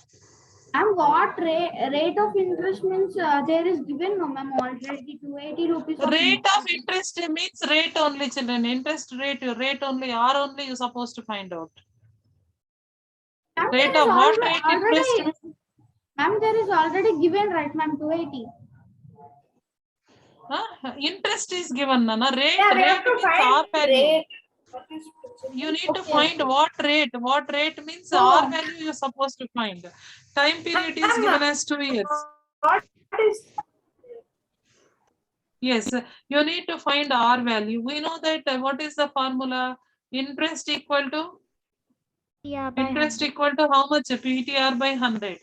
And what rate of interest means there is given, no ma'am, already 280 rupees. Rate of interest means rate only, children. Interest rate only, R only you're supposed to find out. Ma'am, Rate there of is what rate interest? Ma'am, there is already given, right, ma'am, 280. Interest is given, Nana. Rate, Yeah, we have rate to means find R value. rate. You need to Okay, find what rate. What rate means R value you're supposed to find. Time period is given as 2 years. What is Yes, you need to find R value. We know that what is the formula? Interest equal to? Yeah, by Interest 100. equal to how much? PTR by 100.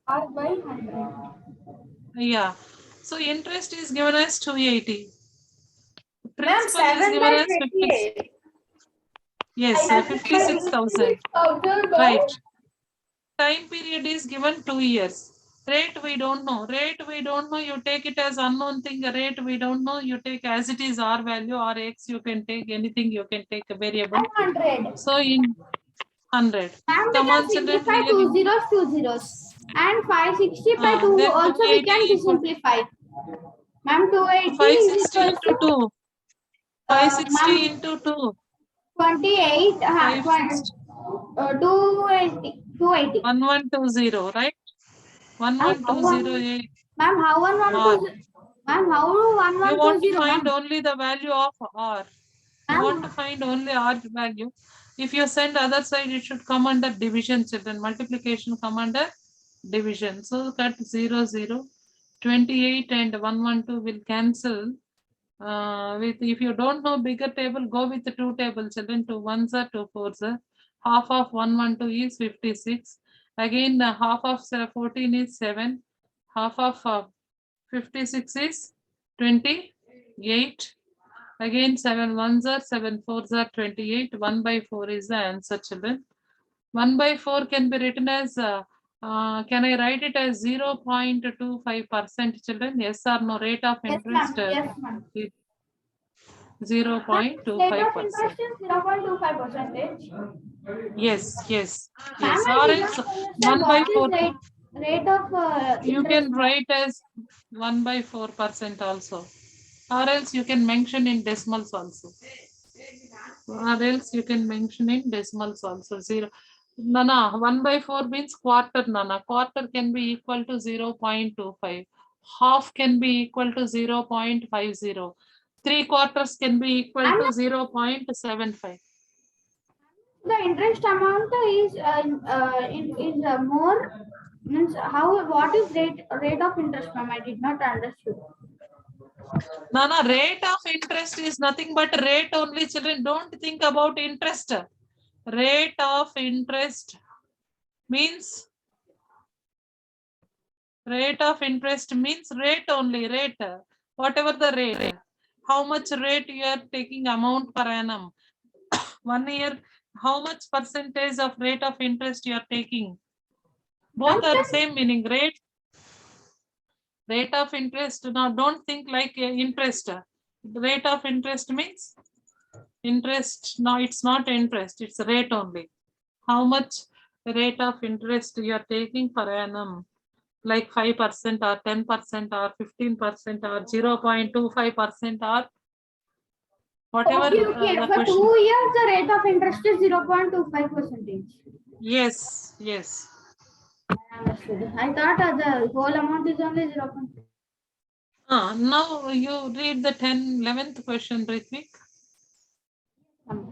R by 100? Yeah. So interest is given as 280. Ma'am, Principal is 7 given by as 50. 28. Yes, 56,000. Right. Time period is given 2 years. Rate we don't know. Rate we don't know. You take it as unknown thing. Rate we don't know. You take as it is R value or X. You can take anything. You can take a variable. 100. So in 100. Ma'am, we Come can on, children. simplify two zeros. And 560 by 2 Then also we 280 can simplify. Ma'am, 280 is 560 equals into to 2. 560 ma'am, into 2. 28, 560. 280. 1120, right? 1120. Ma'am, how R. 1120? Ma'am, how You want to 1120, find ma'am? only the value of R. You want to find only R value. If you send other side, it should come under division, children. Multiplication come under division. So cut 0, 0. 28 and 112 will cancel. With if you don't know bigger table, go with the 2 tables, children. 2 1s are 2 4s are. Half of 112 is 56. Again, half of 14 is 7. Half of 56 is 28. Again, 7 1s are 7 4s are 28. 1 by 4 is the answer, children. 1 by 4 can be written as, can I write it as 0.25%, children? Yes or no? Rate of interest? Yes, ma'am. 0.25%. 0.25%. Yes, yes, Ma'am, yes. I Or did else not understand 1 by what is 4. rate of You interest. can write as 1 by 4% also. Or else you can mention in decimals also. Or else you can mention in decimals also. 0. Nana, 1 by 4 means quarter, Nana. Quarter can be equal to 0.25. Half can be equal to 0.50. 3 quarters can be equal to 0.75. The interest amount is more, means how, what is rate of interest, ma'am? I did not understood. Nana, rate of interest is nothing but rate only, children. Don't think about interest. Rate of interest means rate only, rate. Whatever the rate. How much rate you are taking amount per annum? 1 year, how much percentage of rate of interest you are taking? Both are same meaning. Rate of interest. Now don't think like interest. Rate of interest means interest. No, it's not interest, it's rate only. How much rate of interest you are taking per annum? Like 5% or 10% or 15% or 0.25% or Whatever Okay. the For question. 2 years, the rate of interest is 0.25%. Yes. Understood. I thought the whole amount is only 0. Now you read the 11th question, Ritvik.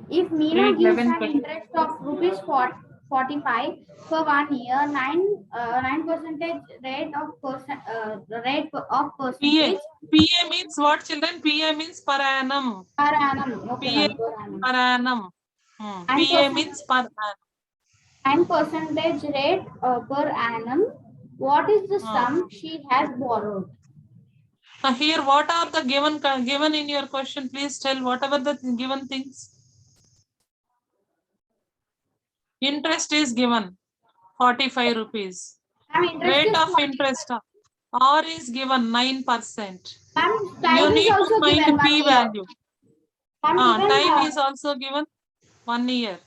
If Meena Read gives 11th an question. interest of rupees 45 for 1 year, 9% rate of percentage PA means what, children? PA means per annum. per annum. Okay, PA per annum. per annum. PA 9% means per annum. 9% rate per annum. What is the sum she has borrowed? Here, what are the given in your question? Please tell whatever the given things. Interest is given 45 rupees. Rate of interest R is given 9%. You need to find P value. Time is also given 1 year.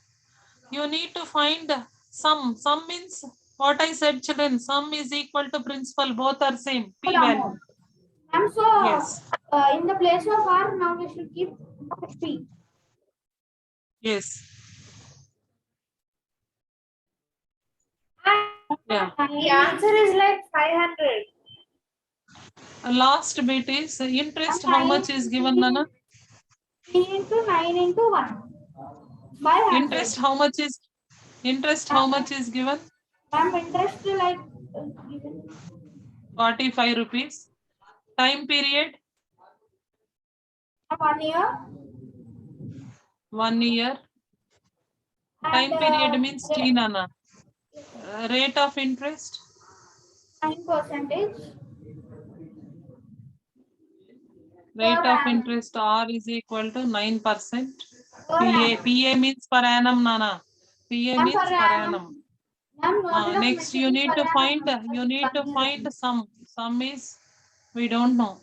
You need to find sum. Sum means what I said, children. Sum is equal to principal. Both are same. P value. So Yes. In the place of R, now we should keep P. Yes. Yeah. The answer is like 500. Last bit is interest. How much is given, Nana? 3 into 9 into 1. 500. Interest. How much is given? Interest like given 45 rupees. Time period 1 year. 1 year. Time period means T, Nana. Rate of interest 9%. Rate of interest R is equal to 9%. PA means per annum, Nana. PA means per annum. Next, you need to find sum. Sum is, we don't know.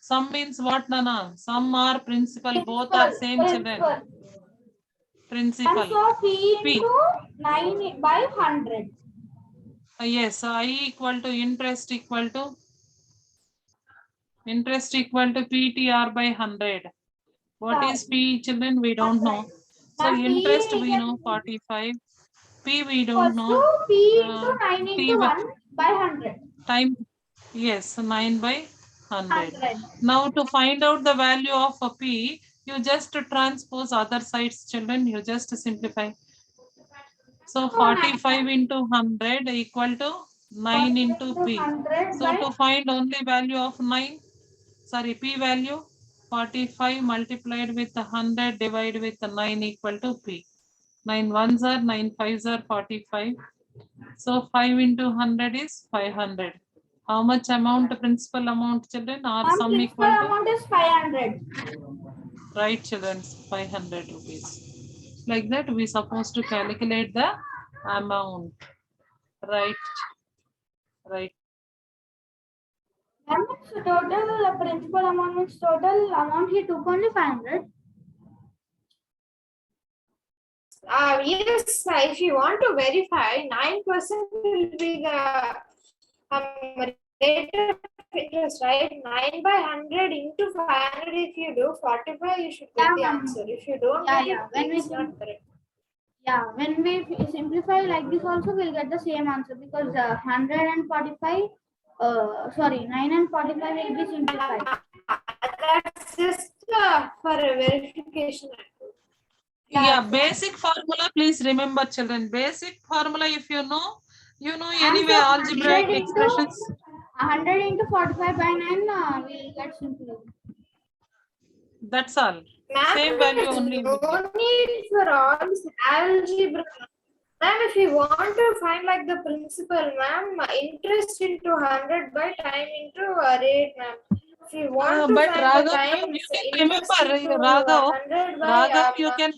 Sum means what, Nana? Sum or principal, both are same, children. Principal. So P into 9 by 100. Yes, I equal to interest equal to PTR by 100. What is P, children? We don't know. So interest we know 45. P we don't know. P into 9 into 1 by 100. Time, yes, 9 by 100. Now to find out the value of a P, you just transpose other sides, children. You just simplify. So 45 into 100 equal to 9 into P. So to find only value of 9, sorry, P value, 45 multiplied with 100 divided with 9 equal to P. 9 ones are 9 fives are 45. So 5 into 100 is 500. How much amount, principal amount, children? Or sum equal to? Amount is 500. Right, children, 500 rupees. Like that, we supposed to calculate the amount. Right. So total principal amount means total amount he took only 500. Yes, if you want to verify, 9% will be the rate of interest, right? 9 by 100 into 500. If you do 45, you should get the answer. If you don't, it's not correct. Yeah, when we simplify like this also, we'll get the same answer because 100 and 45, 9 and 45 will be simplified. That's just for a verification. Yeah, basic formula, please remember, children. Basic formula, if you know anyway, algebraic expressions. 100 into 45 by 9 will get simplified. That's all. Same value only. No need for all this algebra. Ma'am, if you want to find like the principal, ma'am, interest into 100 by time into rate, ma'am. If you want to but find Raghav, the time, you can remember, Raghav, you can.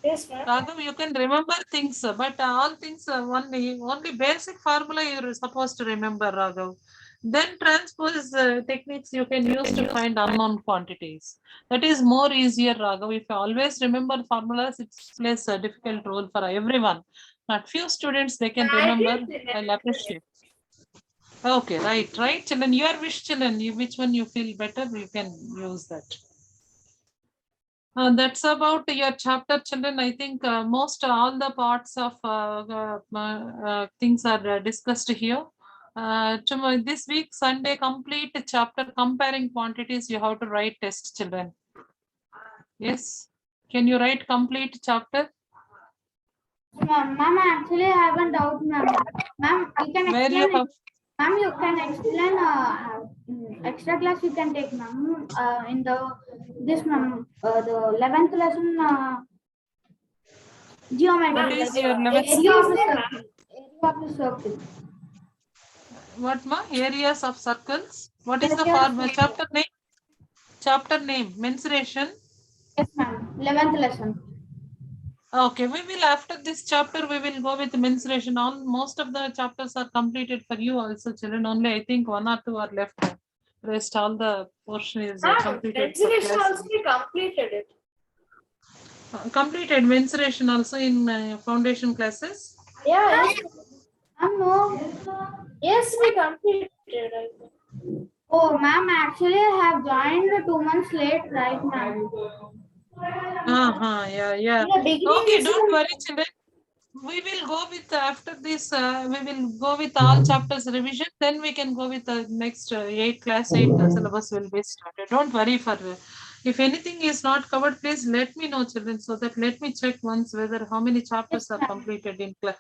Yes, ma'am. Raghav, you can remember things, but all things only basic formula you're supposed to remember, Raghav. Then transpose techniques you can use to find unknown quantities. That is more easier, Raghav. If you always remember formulas, it plays a difficult role for everyone. Not few students they can remember. I'll appreciate. Okay, right, children. Your wish, children. Which one you feel better, you can use that. That's about your chapter, children. I think most all the parts of things are discussed here. Tomorrow, this week, Sunday, complete chapter comparing quantities. You have to write test, children. Yes. Can you write complete chapter? Ma'am, actually I have a doubt, ma'am. Ma'am, you can Where you explain have it. Ma'am, you can explain extra class you can take, ma'am. In this, ma'am, the 11th lesson, geometry. What is your Area 11th? of the circle. Area of the circle. What ma? Areas of circles. What is the Area of form? Chapter name? Chapter name. Mensuration. Yes, ma'am. 11th lesson. Okay, we will after this chapter we will go with mensuration. All most of the chapters are completed for you also, children. Only I think 1 or 2 are left. Rest all the portion is completed. for Mensuration class. also we completed it. Completed mensuration also in foundation classes. Yeah, yes. No. Yes, we completed it. Oh, ma'am, actually I have joined 2 months late, right, ma'am? Yeah. In the beginning, Okay, this don't is worry, children. We will go with after this. We will go with all chapters revision. Then we can go with the next class 8 syllabus will be started. Don't worry for. If anything is not covered, please let me know, children, so that let me check once whether how many chapters are completed in class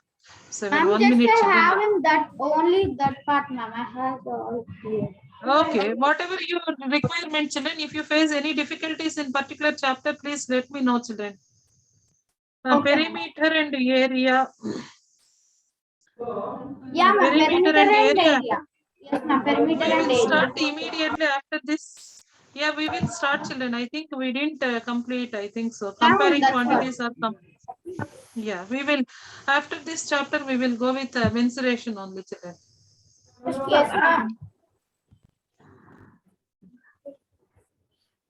7. Ma'am, 1 just minute, I children. have in that only that part, ma'am. I have all clear. Okay, whatever your requirement, children. If you face any difficulties in particular chapter, please let me know, children. Perimeter and area. Yeah, ma'am. Perimeter and area. Yes, ma'am. Perimeter We and will area. start immediately after this. Yeah, we will start, children. I think we didn't complete. I think so. Yeah, ma'am, Comparing that's quantities are yeah, we will. After this chapter, we will go with mensuration only, children. what. Yes, ma'am.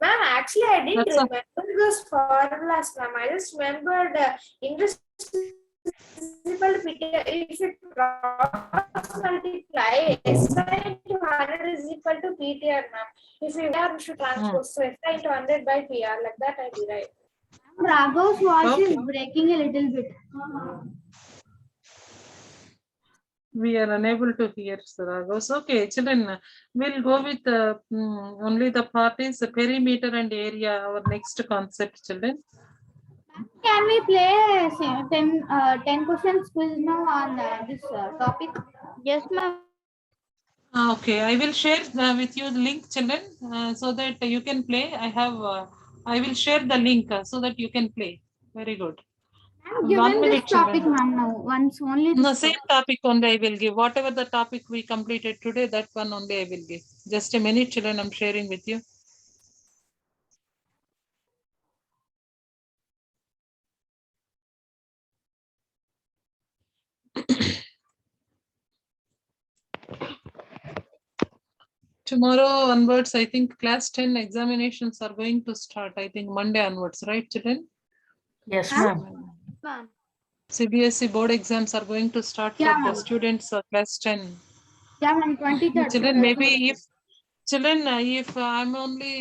Ma'am, actually, I didn't That's all. remember those formulas, ma'am. I just remembered interest is equal to PTR. If it cross multiply, SI into 100 is equal to PTR, ma'am. If we are should transpose, so SI into 100 by PR, like that I derive. Raghav's voice Okay. is breaking a little bit. We are unable to hear Saragos. Okay, children, we'll go with only the parties, the perimeter and area, our next concept, children. Can we play 10 questions quiz now on this topic? Yes, ma'am. Okay, I will share with you the link, children, so that you can play. I will share the link so that you can play. Very good. I'm 1 given minute, this topic, children. ma'am, now. Once only The this same topic only I will give. Whatever the topic we completed today, that one only I will give. Just a minute, children, I'm sharing with you. Tomorrow onwards, I think class 10 examinations are going to start. I think Monday onwards, right, children? Yes, ma'am. Ma'am. CBSE board exams are going to start Yeah, for the ma'am. students class 10. Yeah, ma'am. 23rd. Children, maybe if children, if I'm only,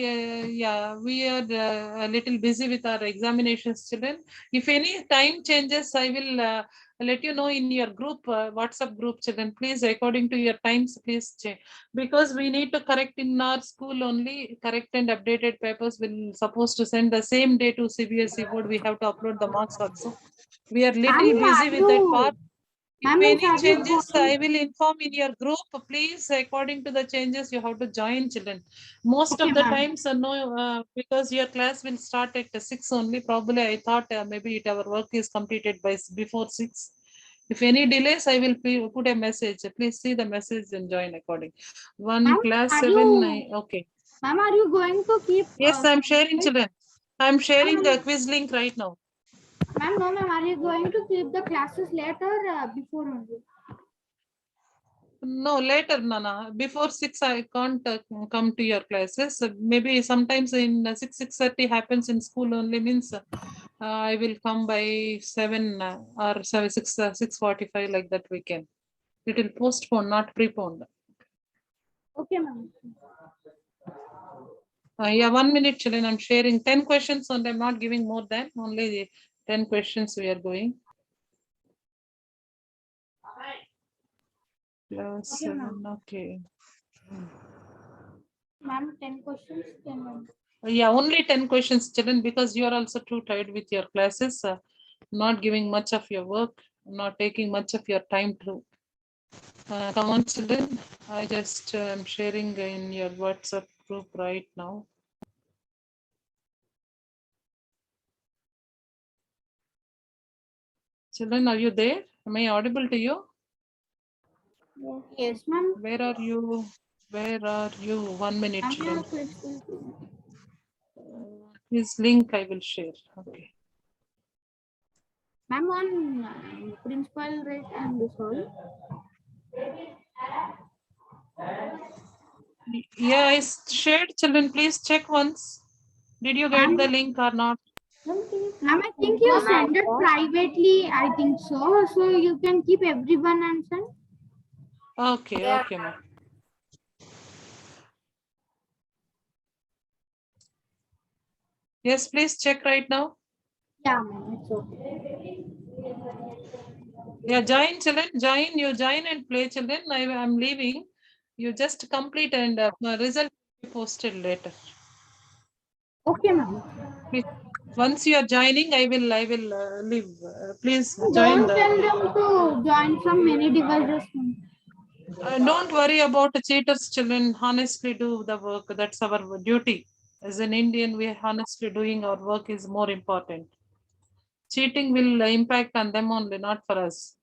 we are a little busy with our examinations, children. If any time changes, I will let you know in your group, WhatsApp group, children. Please, according to your times, please change. Because we need to correct in our school only, correct and updated papers. We're supposed to send the same day to CBSE board. We have to upload the marks also. We are little busy with that part. If any changes, I will inform in your group. Please, according to the changes, you have to join, children. Most of the times, no, because your class will start at 6 only. Probably, I thought maybe our work is completed by before 6. If any delays, I will put a message. Please see the message and join according. Class 7. Okay. Ma'am, are you going to keep? Yes, I'm sharing, children. I'm sharing the quiz link right now. Ma'am, no, ma'am. Are you going to keep the classes later before only? No, later, Nana. Before 6, I can't come to your classes. Maybe sometimes in 6:30 happens in school only means I will come by 7 or 6:45 like that we can. It will postpone, not preponed. Okay, ma'am. Yeah, 1 minute, children. I'm sharing 10 questions and I'm not giving more than only the 10 questions we are going. Plus Okay, ma'am. 7, okay. Ma'am, 10 questions. 10 ma'am. Yeah, only 10 questions, children, because you are also too tired with your classes, not giving much of your work, not taking much of your time to. Come on, children. I just am sharing in your WhatsApp group right now. Children, are you there? Am I audible to you? Yes, ma'am. Where are you? Where are you? 1 minute, children. His link I will share. Okay. Ma'am, on principal rate and this all. Yeah, I shared, children. Please check once. Did you get the link or not? Ma'am, I think you send it privately. I think so. So you can keep everyone and send. Okay, Yeah. okay, ma'am. Yes, please check right now. Yeah, ma'am. It's okay. Yeah, join, children. Join. You join and play, children. I'm leaving. You just complete and result will be posted later. Okay, ma'am. Please. Once you are joining, I will leave. Please join Don't the. tell them to join from many devices. Don't worry about the cheaters, children. Honestly, do the work. That's our duty. As an Indian, we are honestly doing our work is more important. Cheating will impact on them only, not for us.